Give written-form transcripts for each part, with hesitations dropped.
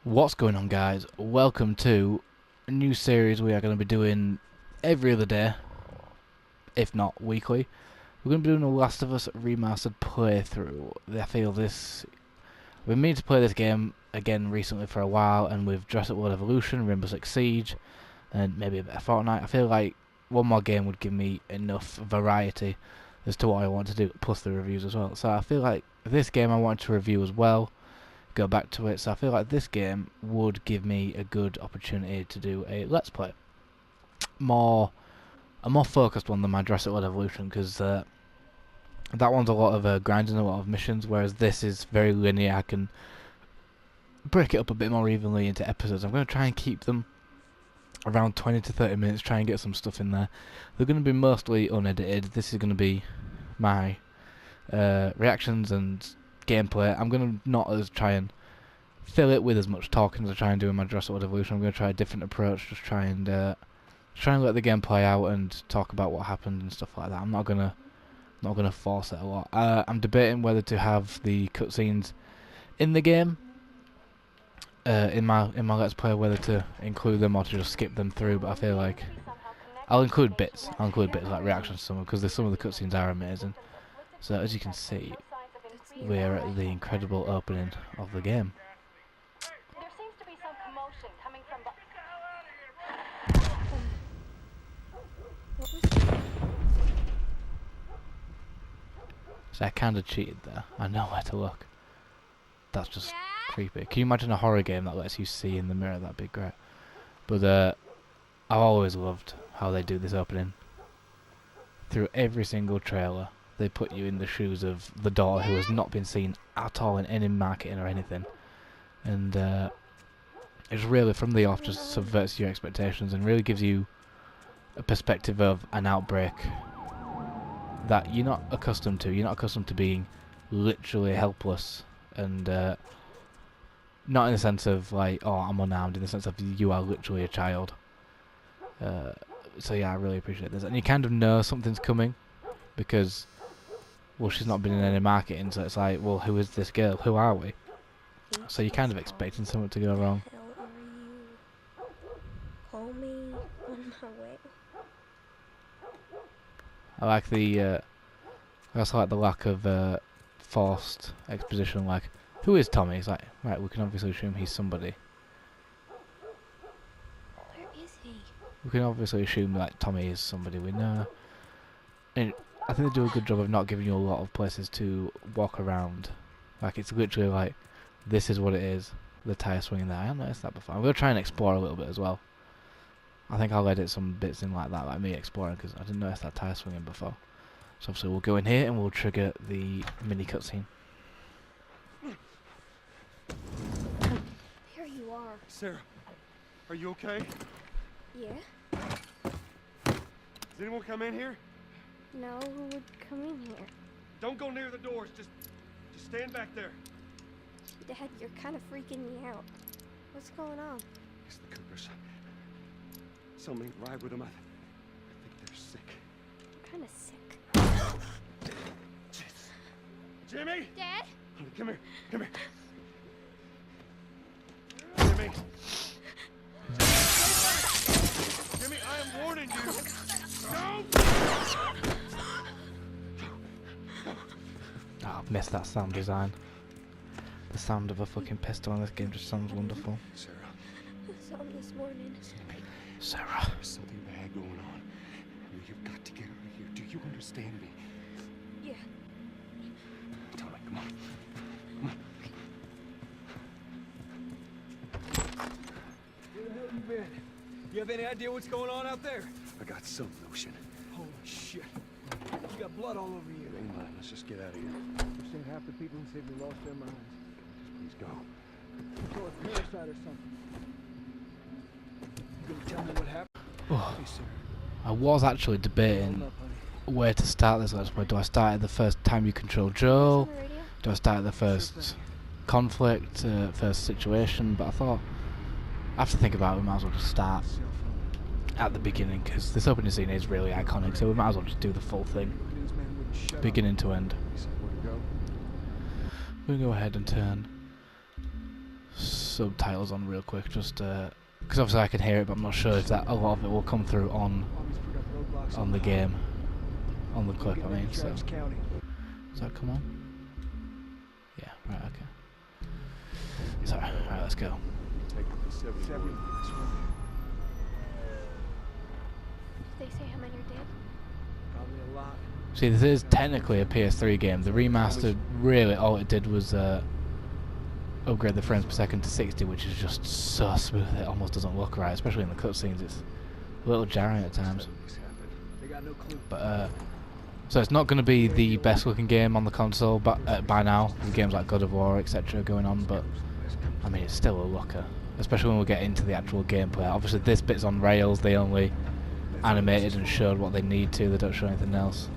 What's going on, guys? Welcome to a new series we are going to be doing every other day, if not weekly. We're going to be doing a Last of Us Remastered playthrough. I feel this... I've been meaning to play this game again recently for a while, and with Jurassic World Evolution, Rainbow Six Siege, and maybe a bit of Fortnite, I feel like one more game would give me enough variety as to what I want to do, plus the reviews as well. So I feel like this game I want to review as well, go back to it, so I feel like this game would give me a good opportunity to do a Let's Play. A more focused one than my Jurassic World Evolution, because that one's a lot of grinding, a lot of missions, whereas this is very linear. I can break it up a bit more evenly into episodes. I'm going to try and keep them around 20 to 30 minutes, try and get some stuff in there. They're going to be mostly unedited. This is going to be my reactions and gameplay. I'm going to not try and fill it with as much talking as I try and do in my Jurassic World Evolution. I'm going to try a different approach, just try and let the game play out and talk about what happened and stuff like that. I'm not gonna force it a lot. I'm debating whether to have the cutscenes in the game in my Let's Play, whether to include them or to just skip them through. But I feel like I'll include bits. Like reactions to some, because some of the cutscenes are amazing. So as you can see, we're at the incredible opening of the game. There seems to be some commotion coming from So I kind of cheated there. I know where to look. That's just creepy. Can you imagine a horror game that lets you see in the mirror? That'd be great. But I've always loved how they do this opening. Through every single trailer, they put you in the shoes of the daughter who has not been seen at all in any marketing or anything. And it's really, from the off, just subverts your expectations and really gives you a perspective of an outbreak that you're not accustomed to. You're not accustomed to being literally helpless, and not in the sense of like, oh, I'm unarmed, in the sense of you are literally a child. So yeah, I really appreciate this. And you kind of know something's coming, because, well, she's not been in any marketing, so it's like, well, who is this girl? Who are we? So you're kind of expecting something to go wrong. Call me on my way. I like I also like the lack of forced exposition. Like, who is Tommy? It's like, right, we can obviously assume he's somebody. Where is he? We can obviously assume like Tommy is somebody we know. And I think they do a good job of not giving you a lot of places to walk around. Like, it's literally like, this is what it is. The tyre swinging there. I haven't noticed that before. I'm going to try and explore a little bit as well. I think I'll edit some bits in like that, like me exploring, because I didn't notice that tyre swinging before. So obviously we'll go in here and we'll trigger the mini cutscene. Here you are. Sarah, are you okay? Yeah? Does anyone come in here? No, who would come in here? Don't go near the doors. Just stand back there. Dad, you're kind of freaking me out. What's going on? It's the Coopers. Something ain't right with them. I think they're sick. I'm kind of sick. Jimmy! Dad? Honey, come here. Come here. Jimmy! Jimmy, I am warning you. Oh, I've missed that sound design. The sound of a fucking pistol in this game just sounds wonderful. Sarah. I saw him this morning. Sarah. There's something bad going on. You've got to get out of here. Do you understand me? Yeah. Tommy, come on. Come on. Where the hell you been? You have any idea what's going on out there? I got some notion. Holy shit. You got blood all over you. It ain't mine. Let's just get out of here. I've seen half the people in Sydney lost their minds. Just please go. So it's parasite or something. You gonna tell me what happened? Oh, Hey, sir. I was actually debating Hold up, honey. where to start this Let's Play. Do I start at the first time you control Joel? On the radio? Do I start at the first conflict, first situation? But I thought, after thinking about it, we might as well just start Cell phone. at the beginning, because this opening scene is really iconic, so we might as well just do the full thing, Newsman wouldn't shut up. beginning to end. He said, where to go? We'll go ahead and turn subtitles on real quick, just because obviously I can hear it, but I'm not sure if that a lot of it will come through on the game, on the clip. I mean, so does that come on? Yeah. Right. Okay. Sorry. Right. Let's go. Did they say how many are dead? Probably a lot. See, this is technically a PS3 game. The remastered, really, all it did was upgrade the frames per second to 60, which is just so smooth it almost doesn't look right, especially in the cutscenes. It's a little jarring at times. They got no clue. But so it's not going to be the best looking game on the console, but by now, with games like God of War, etc. going on. But I mean, it's still a looker, especially when we get into the actual gameplay. Obviously, this bit's on rails. They only animated and showed what they need to. They don't show anything else.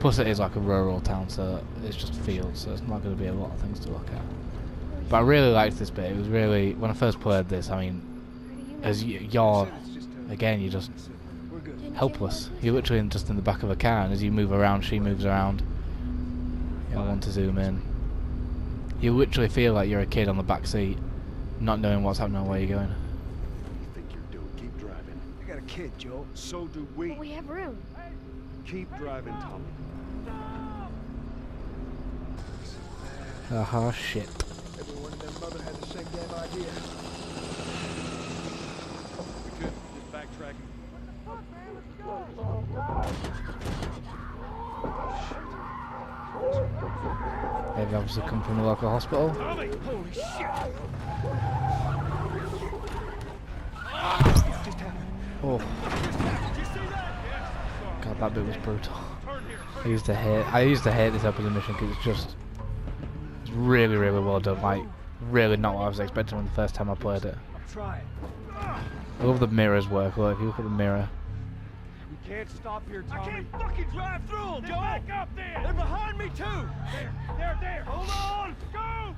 Plus, it is like a rural town, so it's just fields, so it's not going to be a lot of things to look at. But I really liked this bit. It was really, when I first played this, I mean, as you're, again, you're just helpless. You're literally just in the back of a car, and as you move around, she moves around. You don't want to zoom in. You literally feel like you're a kid on the back seat, not knowing what's happening or where you're going. What do you think you're doing? Keep driving. I got a kid, Joe. So do we. But we have room. Keep driving, Tommy. Aha, shit. Everyone and their mother had the same damn idea. We good. Just backtracking. They've obviously come from the local hospital. Tommy! Holy shit! Oh, Did you see that? Yeah. God, that bit was brutal. Turn here. I used to hate this opening mission because it's really, really well done. Like, really not what I was expecting when the first time I played it. I'm trying. I love the mirror's work. Look, if you look at the mirror. We can't stop here, Tommy. I can't fucking drive through them, Joe! Back up there! They're behind me, too! There! Hold on! Go!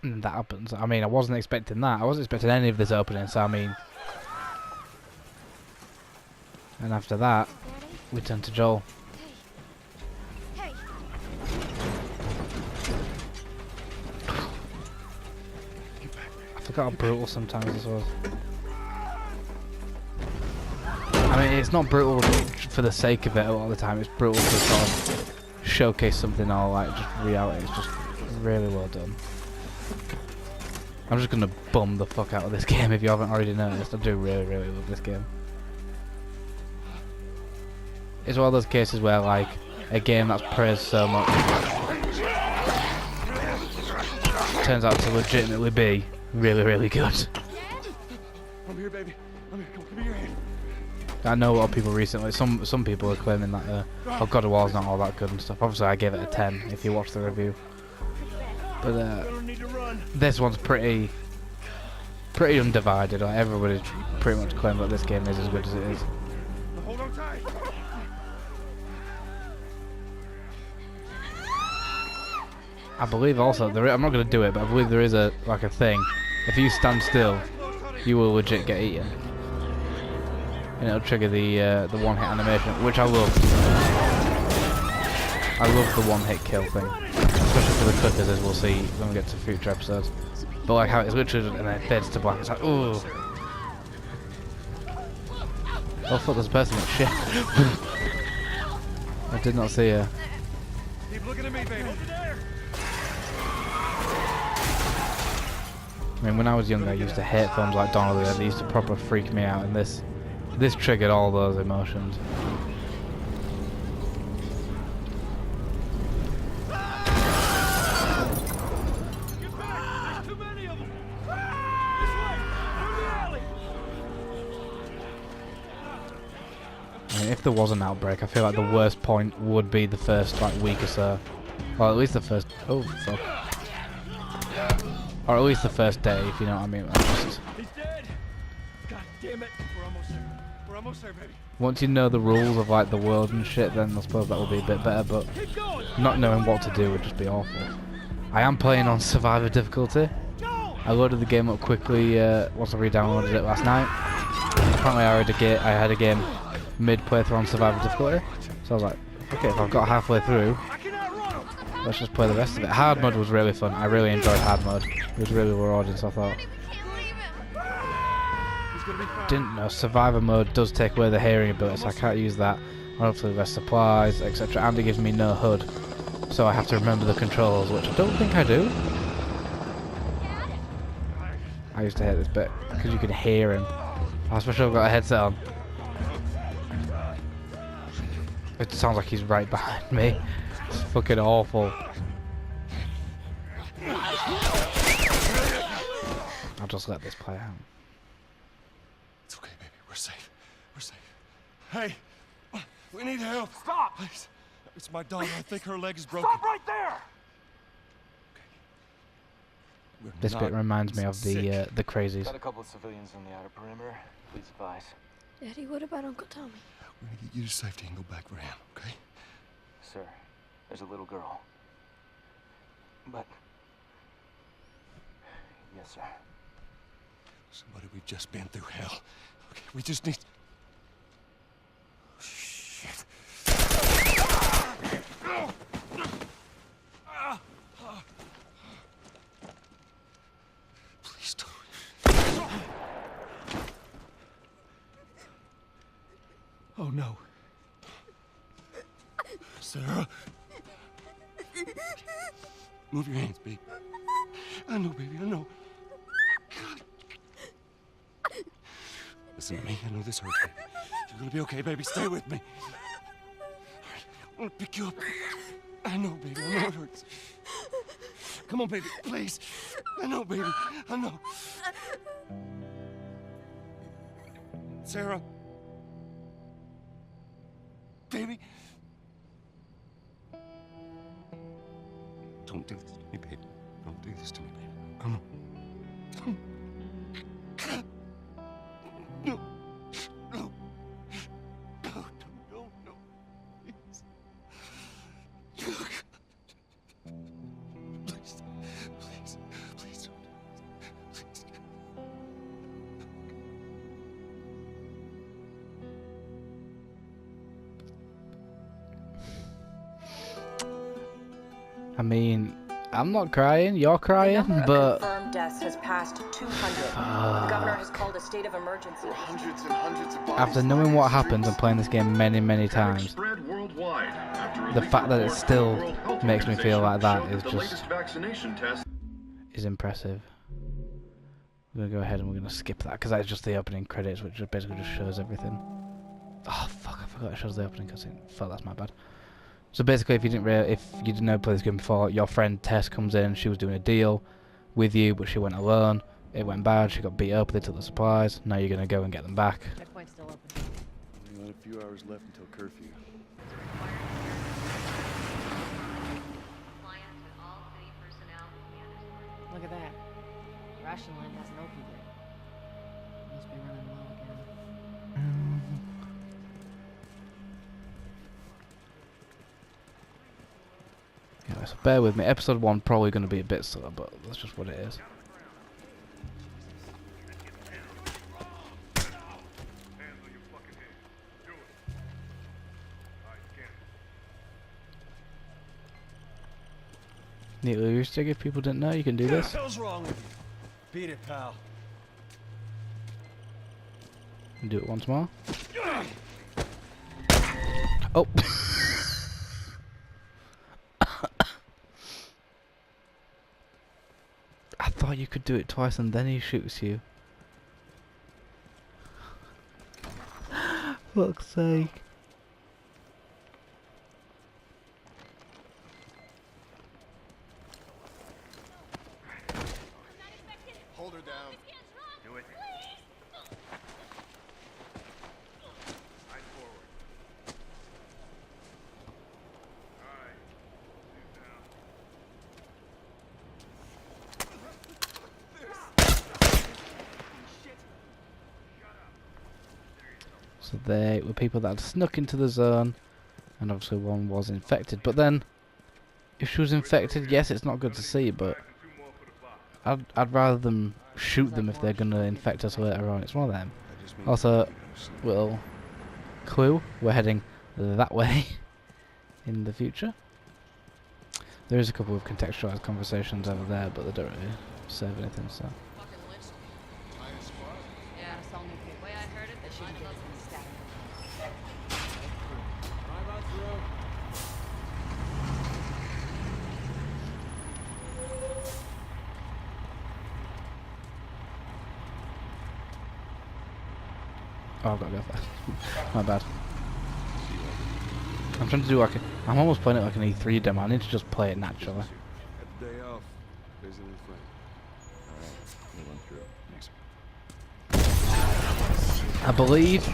And that happens. I mean, I wasn't expecting that. I wasn't expecting any of this opening, so I mean... And after that, Daddy? we turn to Joel. Hey. I forgot how brutal sometimes this was. I mean, it's not brutal for the sake of it a lot of the time. It's brutal to sort of showcase something or like just reality. It's just really well done. I'm just gonna bum the fuck out of this game if you haven't already noticed. I do really, really love this game. It's one of those cases where like a game that's praised so much turns out to legitimately be really, really good. I'm here, baby. I'm here. Come, give me your hand. I know a lot of people recently, some people are claiming that oh, God of War's not all that good and stuff. Obviously I gave it a 10 if you watch the review. But this one's pretty undivided. Like, everybody's pretty much claiming that this game is as good as it is. Hold on tight. I believe also I'm not going to do it, but I believe there is a thing. If you stand still, you will legit get eaten, and it'll trigger the one-hit animation, which I love. I love the one-hit kill thing, especially for the clickers, as we'll see when we get to future episodes. But like how it's literally and then it fades to black. It's like, ooh. Oh fuck, there's a person. Shit. I did not see her. Keep looking at me, baby. I mean, when I was younger, I used to hate films like Dawn of the Dead. They used to proper freak me out, and this triggered all those emotions. Get back! There's too many of them. This way! Through the alley! I mean, if there was an outbreak, I feel like the worst point would be the first like week or so, or at least the first. Oh fuck. Or at least the first day, if you know what I mean. He's dead! God damn it! We're almost there. We're almost there, baby. Once you know the rules of like the world and shit, then I suppose that will be a bit better, but Keep going! not knowing what to do would just be awful. I am playing on survivor difficulty. I loaded the game up quickly once I re-downloaded it last night. Apparently I had a game mid playthrough on survivor difficulty, So I was like, okay, if I've got halfway through, let's just play the rest of it. Hard mode was really fun. I really enjoyed hard mode. It was really rewarding, so I thought. Didn't know survivor mode does take away the hearing ability, so I can't use that. Hopefully less supplies, etc. And it gives me no HUD, so I have to remember the controls, which I don't think I do. I used to hate this bit because you can hear him, especially if I've got a headset on. It sounds like he's right behind me. It's fucking awful. I'll just let this play out. It's okay, baby. We're safe. We're safe. Hey, we need help. Stop! Please. It's my daughter. I think her leg is broken. Stop right there! We're This bit not reminds me of sick. the crazies. Got a couple of civilians on the outer perimeter. Please advise. Daddy, what about Uncle Tommy? We're gonna get you to safety and go back for him, okay? Sir, there's a little girl. But... Yes, sir. Somebody, we've just been through hell. Okay, we just need... Shit. Please don't. Oh no. Sarah. Move your hands, baby. I know, baby, I know. Listen to me. I know this hurts, baby. You're gonna be okay, baby. Stay with me. All right, I'm gonna pick you up. I know, baby. I know it hurts. Come on, baby. Please. I know, baby. I know. Sarah. Baby. Don't do this to me, baby. Don't do this to me, baby. Come on. No. No. No, no, no. Please. Please. Please. Please don't. Please. I mean, I'm not crying, you're crying, The number but of confirmed deaths has passed 200. The governor has called a state of emergency. Hundreds and hundreds of bodies after knowing what happens and playing this game many, many times, spread worldwide after the fact that it reports still from the World Health makes me feel like that Organization is showed the just latest vaccination test is impressive. We're gonna go ahead and we're gonna skip that because that's just the opening credits, which just basically just shows everything. Oh fuck! I forgot it shows the opening cutscene. Fuck, that's my bad. So basically, if you didn't know play this game before, your friend Tess comes in. She was doing a deal with you, but she went alone. It went bad. She got beat up. They took the supplies. Now you're gonna go and get them back. Checkpoint's still open. We got a few hours left until curfew. Look at that. Ration line hasn't opened yet. Must be running low again. Yeah, so bear with me. Episode 1 probably going to be a bit slow, but that's just what it is. Neat little Easter egg if people didn't know you can do this. What the hell's wrong with you? Beat it, pal. Do it once more. Oh. I thought you could do it twice and then he shoots you. Fuck's sake. Hold her down. Do it. Eyes forward. All right. Sit down. So they were people that had snuck into the zone, and obviously one was infected. But then, if she was infected, yes, it's not good to see, but I'd rather them shoot them if they're gonna infect us later on. It's one of them. Also, little clue: we're heading that way in the future. There is a couple of contextualized conversations over there, but they don't really serve anything, so. Fucking lynched me. Yeah, I saw new kid. Way I heard it, they shouldn't get it from the stack. Drive on through. Oh, I've got to go fast. My bad. I'm trying to do like I'm almost playing it like an E3 demo. I need to just play it naturally. Had the day off. Busy with friend. All right, we'll run through. Thanks. I believe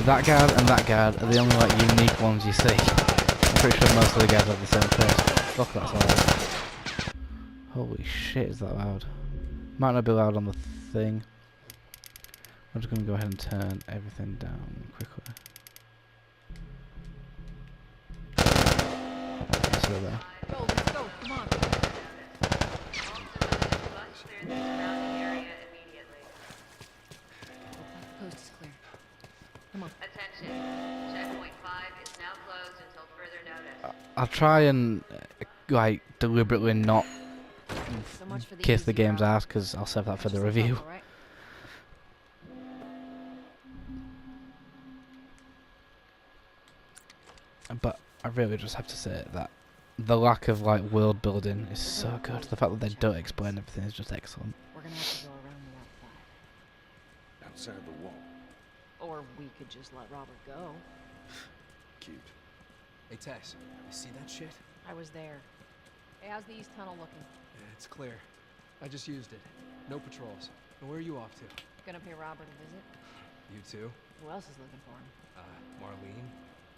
that guard and that guard are the only like unique ones you see. I'm pretty sure most of the guards have the same face. Fuck, that's loud. Holy shit, is that loud? Might not be loud on the thing. I'm just going to go ahead and turn everything down quickly. Let's go there. Go, let's go, come on. Coast is clear. Come on. Attention. Checkpoint 5 is now closed until further notice. I'll try and like deliberately not So much for the kiss the easy game's route. ass because I'll save that for the Just look review. up, all right? But I really just have to say that the lack of like world building is so good. The fact that they don't explain everything is just excellent. We're gonna have to go around the outside. Outside the wall. Or we could just let Robert go. Cute. Hey, Tex, you see that shit? I was there. Hey, how's the east tunnel looking? Yeah, it's clear. I just used it. No patrols. And where are you off to? Gonna pay Robert a visit? You too? Who else is looking for him? Marlene?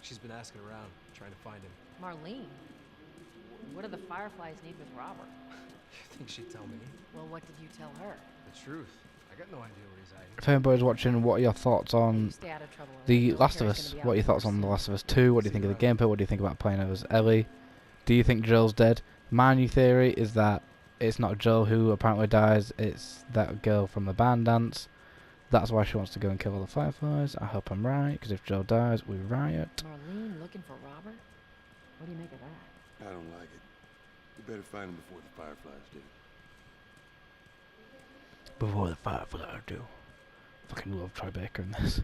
She's been asking around, trying to find him. Marlene? What do the Fireflies need with Robert? You think she'd tell me? Well, what did you tell her? The truth. I got no idea where he's hiding. If anybody's watching, what are your thoughts You on stay out of trouble, all The right? Last of Military's Us? gonna be What are your out thoughts there on The soon. Last of Us 2? What do you think of the gameplay? What do you think about playing as Ellie? Do you think Joel's dead? My new theory is that it's not Joel who apparently dies, it's that girl from the band dance. That's why she wants to go and kill all the Fireflies. I hope I'm right, because if Joel dies, we riot. Marlene looking for Robert? What do you make of that? I don't like it. You better find him before the Fireflies do. Before the Fireflies do. Fucking love Troy Baker in this.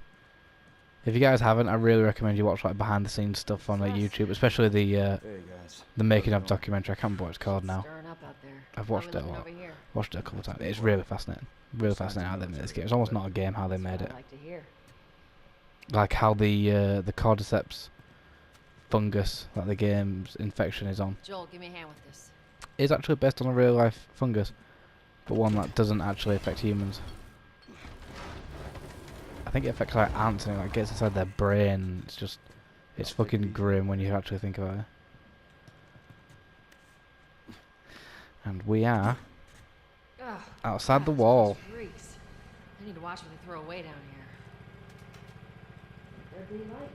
If you guys haven't, I really recommend you watch like behind the scenes stuff on YouTube, especially the Hey guys. making of documentary. I can't remember what it's called now. Stirring up out there. I've Why watched we it a looking lot. over here? Watched it a couple of times. It's really fascinating. Really fascinating how they made this game. It's almost not a game how they made That's it. what I like to hear. Like how the cordyceps fungus that the game's infection is on Joel, give me a hand with this. is actually based on a real life fungus, but one that doesn't actually affect humans. I think it affects like ants and it like gets inside their brain. It's just, it's fucking grim when you actually think about it. And we are Ugh, outside the God, wall. this place reeks. I need to watch what they throw away down here. There'd be light.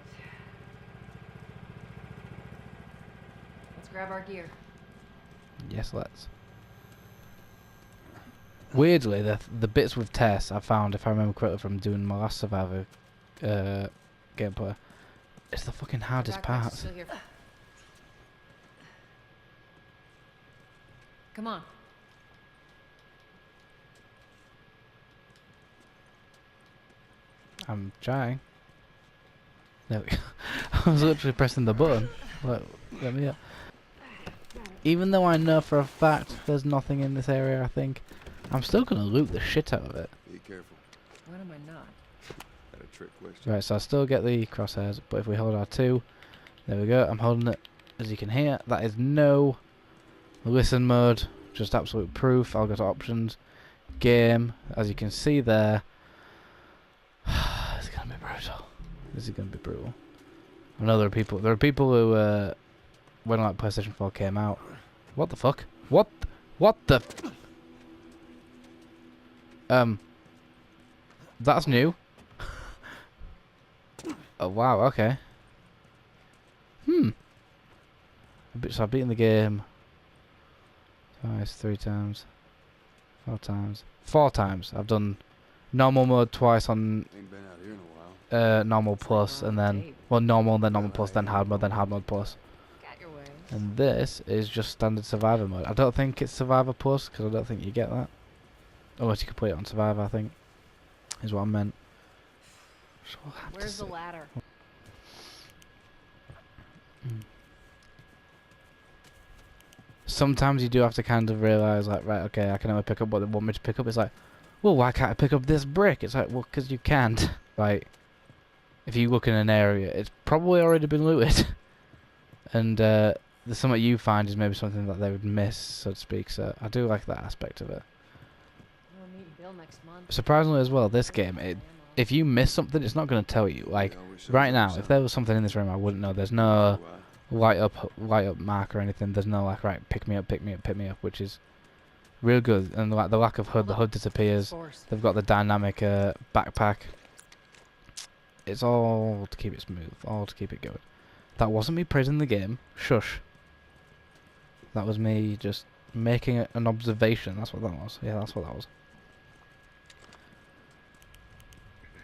Let's grab our gear. Yes, let's. Weirdly, the bits with Tess I found, if I remember correctly from doing my last Survivor gameplay, it's the fucking hardest Backpacks are part. still here. Come on. I'm trying. There we go. I was literally pressing the button. Let me up. Even though I know for a fact there's nothing in this area, I think I'm still gonna loot the shit out of it. Be careful. When am I not? Got a trick question. Right, so I still get the crosshairs, but if we hold R2, there we go. I'm holding it, as you can hear. That is no listen mode, just absolute proof. I'll go to options, game. As you can see there, it's gonna be brutal. This is gonna be brutal. I know there are people who when like PlayStation 4 came out. What the fuck? What the? That's new. Oh wow, okay. So I've beaten the game twice, 3 times, 4 times. 4 times. I've done normal mode twice on Ain't been out here in a while. normal plus, and then normal, then normal plus, then hard mode plus. Got your way. And this is just standard survivor mode. I don't think it's survivor plus because I don't think you get that. Unless you can play it on survivor, I think is what I meant. So we'll have Where's to the see. ladder? Sometimes you do have to kind of realise, like, right, okay, I can only pick up what they want me to pick up. It's like, well, why can't I pick up this brick? It's like, well, because you can't. Like, if you look in an area, it's probably already been looted. And the something you find is maybe something that they would miss, so to speak. So I do like that aspect of it. We'll meet Bill next month. Surprisingly as well, this game, if you miss something, it's not going to tell you. Like, right now, if there was something in this room, I wouldn't know. There's no light up mark or anything. There's no like, right, pick me up, which is real good. And like the lack of HUD, the HUD disappears. They've got the dynamic backpack. It's all to keep it smooth, all to keep it going. That wasn't me praising the game. Shush. That was me just making an observation. That's what that was. Yeah, that's what that was.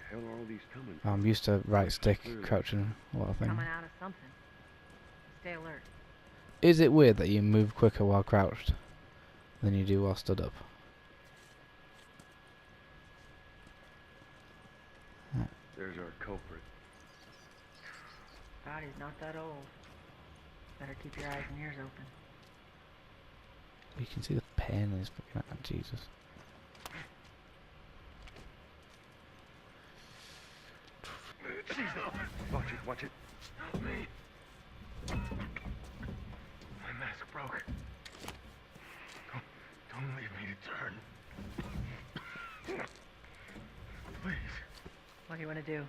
Hell are all these coming? I'm used to right stick crouching a lot of things. Coming out of something. Stay alert. Is it weird that you move quicker while crouched than you do while stood up? There's our culprit. Body's not that old. Better keep your eyes and ears open. You can see the pain in his fucking eye. Jesus. Watch it, watch it. Help me. My mask broke. Don't leave me to turn. Please. What do you want to do?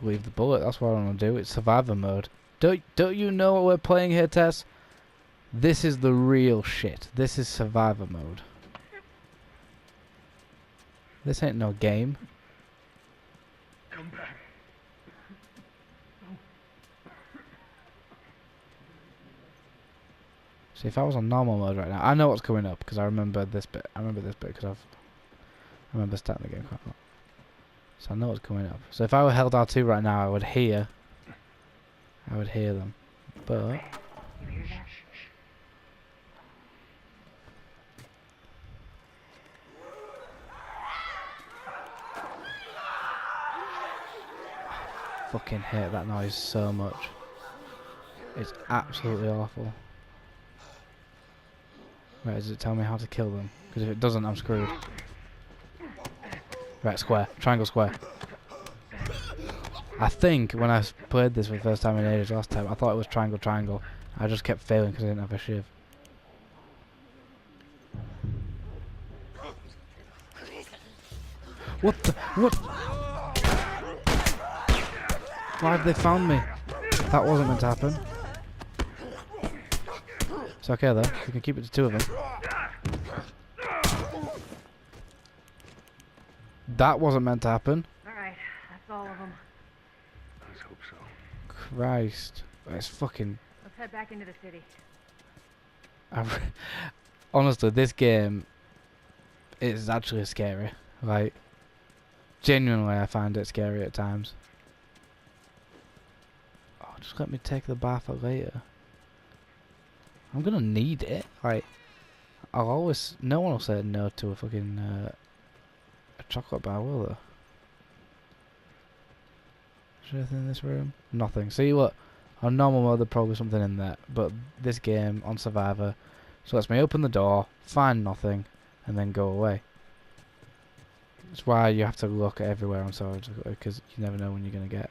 Leave the bullet, that's what I want to do. It's survivor mode. Don't you know what we're playing here, Tess? This is the real shit. This is survivor mode. This ain't no game. Come back. See, if I was on normal mode right now, I know what's coming up because I remember this bit. I remember this bit because I remember starting the game quite a lot. So I know what's coming up. So if I were held R2 right now, I would hear them. But You hear that? fucking hate that noise so much. It's absolutely awful. Right, does it tell me how to kill them? Because if it doesn't, I'm screwed. Right, square. Triangle, square. I think when I played this for the first time in ages last time, I thought it was triangle, triangle. I just kept failing because I didn't have a shiv. What the? What? Why have they found me? That wasn't meant to happen. It's okay though. We can keep it to two of them. That wasn't meant to happen. Alright, that's all of them. Let's hope so. Christ. It's fucking... Let's head back into the city. Honestly, this game is actually scary. Like, genuinely, I find it scary at times. Oh, just let me take the bath later. I'm gonna need it. Like, I'll always... No one will say no to a fucking... a chocolate bar, will there? Is there anything in this room? Nothing. See what? On normal mode, there's probably something in there. But this game, on Survivor, so lets me open the door, find nothing, and then go away. That's why you have to look everywhere on Survivor, because you never know when you're going to get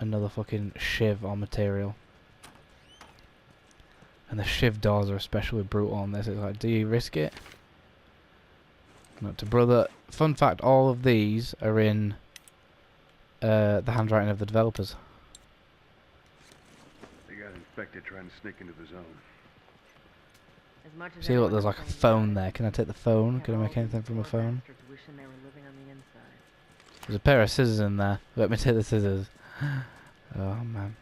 another fucking shiv or material. And the shiv doors are especially brutal on this. It's like, do you risk it? Not to brother. Fun fact, all of these are in the handwriting of the developers. They got infected trying to sneak into the zone. As much as See, look, there's everyone like a complains phone about there. it, Can I take the phone? have Can I all make anything these from a poor phone? bastards wishing they were living on the inside. There's a pair of scissors in there. Let me take the scissors. Oh, man.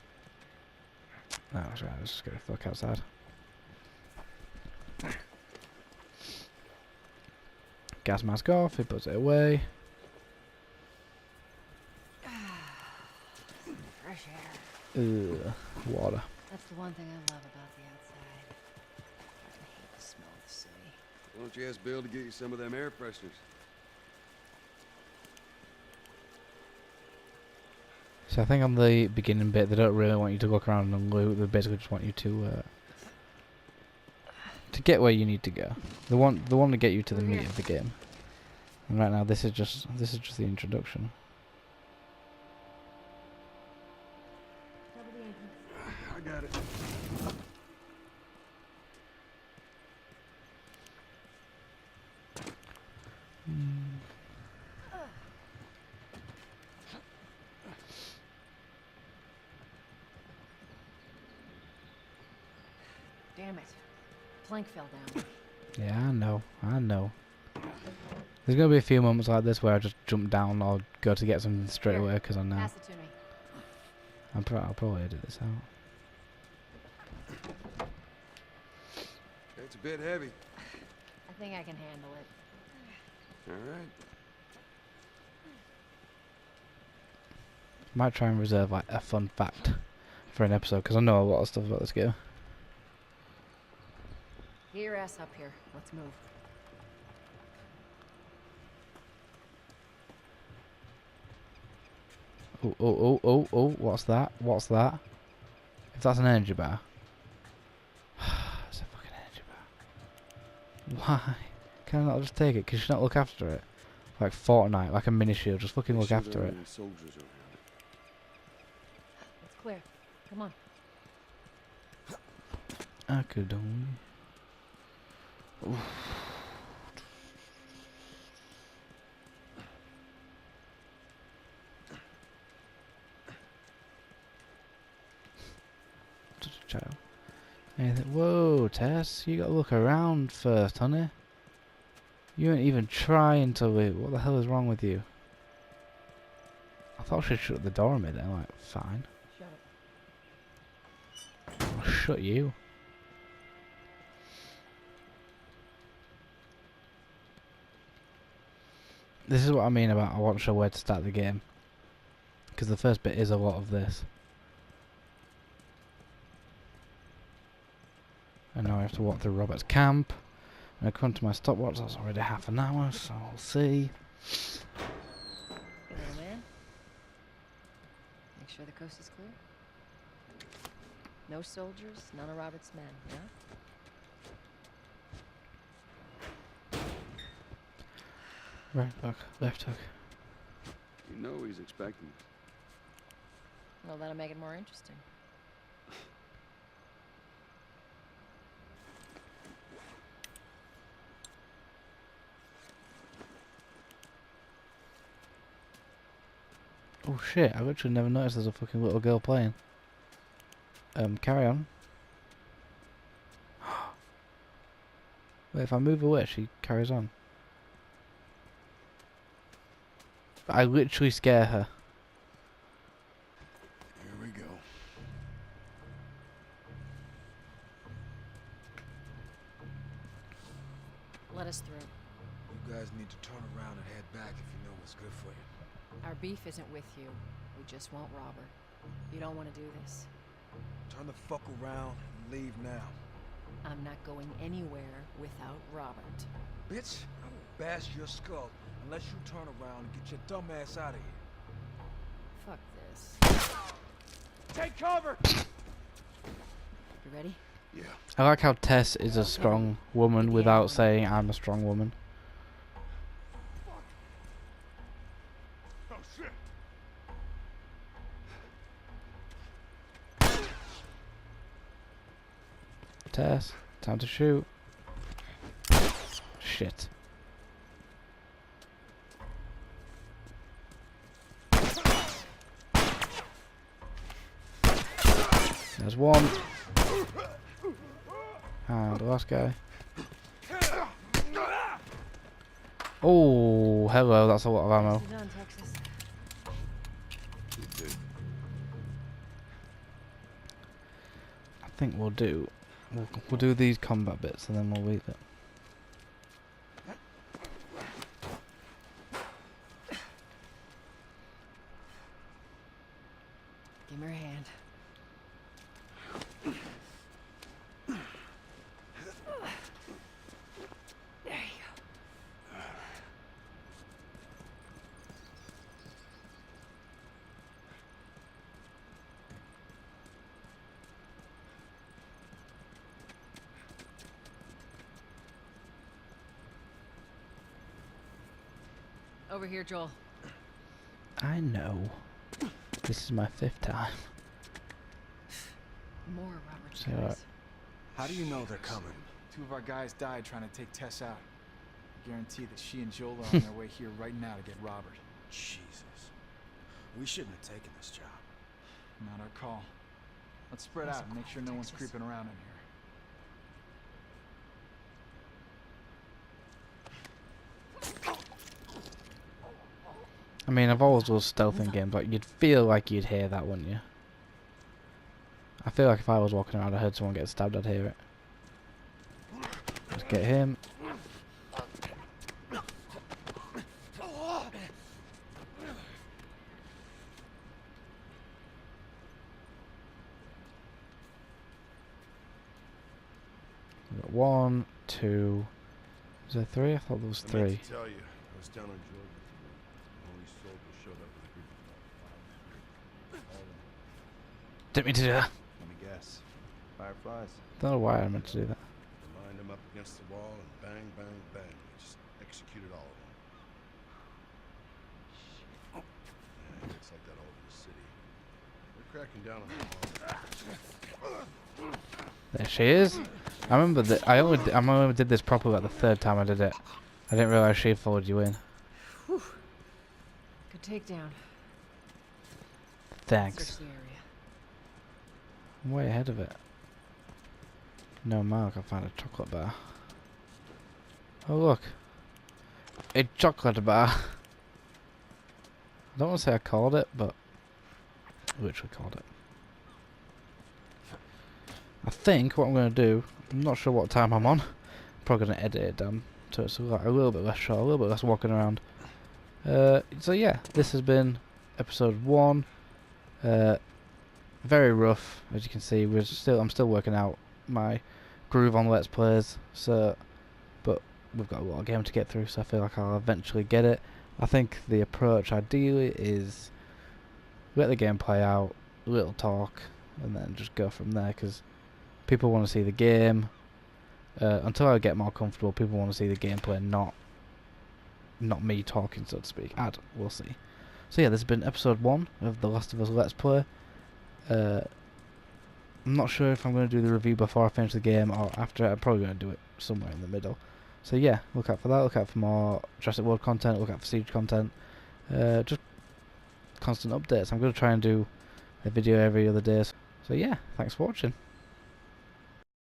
No, that's right. Let's just go the fuck outside. gas mask off, he puts it away. Fresh air. Ugh, water. That's the one thing I love about the outside. I hate the smell of the city. Why don't you ask Bill to get you some of them air fresheners? So I think on the beginning bit, they don't really want you to look around and loot. They basically just want you to get where you need to go. They want to get you to the meat of the game. And right now, this is just the introduction. I got it. Damn it. Plank fell down. Yeah, I know. There's gonna be a few moments like this where I just jump down or go to get something straight away because I know. Pass it to me. I'll probably edit this out. It's a bit heavy. I think I can handle it. All right. Might try and reserve like a fun fact for an episode because I know a lot of stuff about this game. Get your ass up here. Let's move. Oh, what's that? What's that? If that's an energy bar. It's a fucking energy bar. Why? Can I not just take it? Can you not look after it? Like Fortnite, like a mini shield, just fucking look after it. Soldiers around. It's clear. Come on. I could only. Oof. Just a child. Anything? Whoa, Tess, you gotta look around first, honey. You ain't even trying to loot. What the hell is wrong with you? I thought she'd shut the door on me then, like, fine. Shut it. I'll shut you. This is what I mean about I wasn't sure where to start the game. Because the first bit is a lot of this. And now I have to walk through Robert's camp. And I come to my stopwatch, that's already half an hour, so I'll see. Hey, little man. Make sure the coast is clear. No soldiers, none of Robert's men, yeah? Right hook, left hook. You know he's expecting us. Well, that'll make it more interesting. Oh shit, I've actually never noticed there's a fucking little girl playing. Carry on. Wait, if I move away, she carries on. I literally scare her. Here we go. Let us through. You guys need to turn around and head back if you know what's good for you. Our beef isn't with you. We just want Robert. You don't want to do this. Turn the fuck around and leave now. I'm not going anywhere without Robert. Bitch, I will bash your skull unless you turn around and get your dumb ass out of here. Fuck this. Take cover! You ready? Yeah. I like how Tess is a strong woman without saying I'm a strong woman. Oh shit! Tess, time to shoot. Shit. There's one. And the last guy. Oh, hello, that's a lot of ammo. Nicely done, Texas. I think we'll do these combat bits and then we'll leave it. Over here, Joel. I know. This is my 5th time. More Robert's So, guys. How do you know they're coming? 2 of our guys died trying to take Tess out. I guarantee that she and Joel are on their way here right now to get Robert. Jesus. We shouldn't have taken this job. Not our call. Let's spread out and make sure no one's creeping around in here. I mean, I've always loved stealth in games. Like, you'd feel like you'd hear that, wouldn't you? I feel like if I was walking around, I heard someone get stabbed, I'd hear it. Let's get him. We've got 1, 2. Is there 3? I thought there was 3. I meant to tell you, I was down on Jordan. Only soldiers showed up with a group of about 5. All of them. Didn't mean to do that. Let me guess. Fireflies? Don't know why I meant to do that. They lined them up against the wall and bang, bang, bang. They just executed all of them. Yeah, it's like that all over the city. They're cracking down on them all. There she is. I remember that I only did this properly like the 3rd time I did it. I didn't realise she followed you in. Whew. Good takedown. Thanks. Search the area. I'm way ahead of it. No mark, I found a chocolate bar. Oh look. A chocolate bar. I don't want to say I called it, but I literally called it. I think what I'm going to do, I'm not sure what time I'm on. I'm probably going to edit it down so it's like a little bit less short, a little bit less walking around. So yeah, this has been episode 1. Very rough, as you can see. I'm still working out my groove on Let's Plays. So, but we've got a lot of game to get through, so I feel like I'll eventually get it. I think the approach ideally is let the game play out, a little talk, and then just go from there. Because people want to see the game. Until I get more comfortable, people want to see the gameplay, not me talking, so to speak. We'll see. So yeah, this has been episode 1 of The Last of Us Let's Play. I'm not sure if I'm going to do the review before I finish the game or after. I'm probably going to do it somewhere in the middle. So yeah, look out for that. Look out for more Jurassic World content. Look out for Siege content. Just constant updates. I'm going to try and do a video every other day. So yeah, thanks for watching.